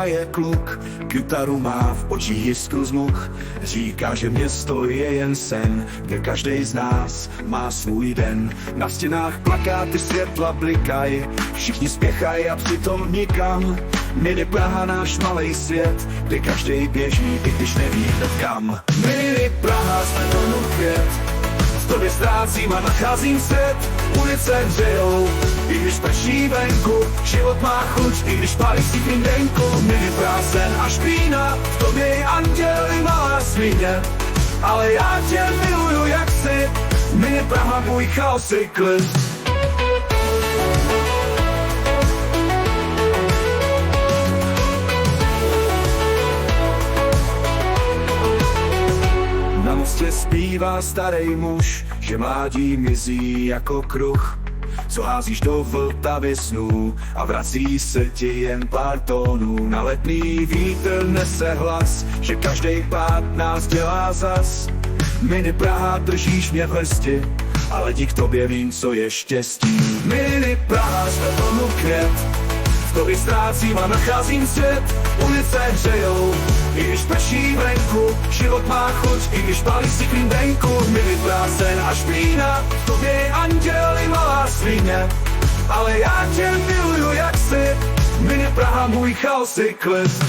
hraje kluk, kytaru má, v očích jiskru zmuch. Říká, že město je jen sen, kde každej z nás má svůj den. Na stěnách plakáty světla blikají, všichni spěchají a přitom nikam. Mini Praha, náš malej svět, kde každej běží, i když neví kam. Mini Praha, jsme tonu květ, v tobě ztrácím a nacházím svět. Ulice hřejou, i když prší venku, život má chuť, i když pálí si denku. Mini Praha, sen a špína, v tobě je anděl i malá svíně. Ale já tě miluju jak jsi, Mini Praha, můj chaos i klid. Na mostě zpívá starý muž, že mládí mizí jako kruh. Co házíš do Vltavy snů a vrací se ti jen pár tónů. Na letný vítr nese hlas, že každej pád nás dělá zas. Mini Praha, držíš mě v hrsti, ale dík tobě vím, co je štěstí. Mini Praha, jsme tonu květ, v tobě ztrácím a nacházím svět. Ulice hřejou, i když prší venku, život má chuť, i když pálí si denku. Mini Praha, sen a špína, v tobě je anděl i malá svíně. Ale já tě miluju jak jsi, Mini Praha, můj chaos i klid.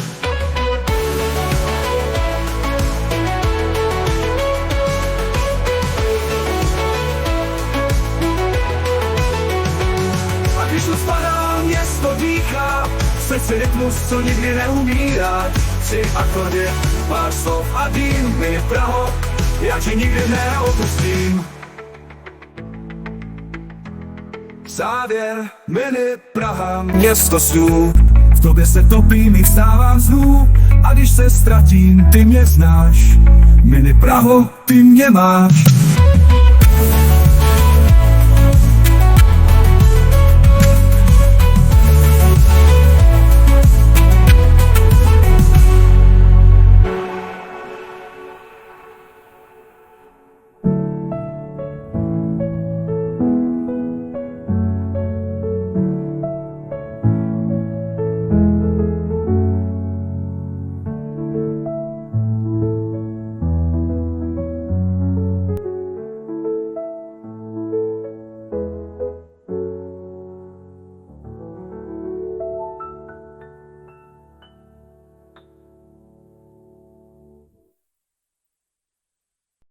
A když to spadá, město dýchá, v srdci rytmus, co nikdy neumírá. 3 akordy, pár slov a dým. Mini Praho, já tě nikdy neopustím. Závěr, Mini Praha, město snů, v tobě se topím i vstávám znů. A když se ztratím, ty mě znáš, Mini Praho, ty mě máš.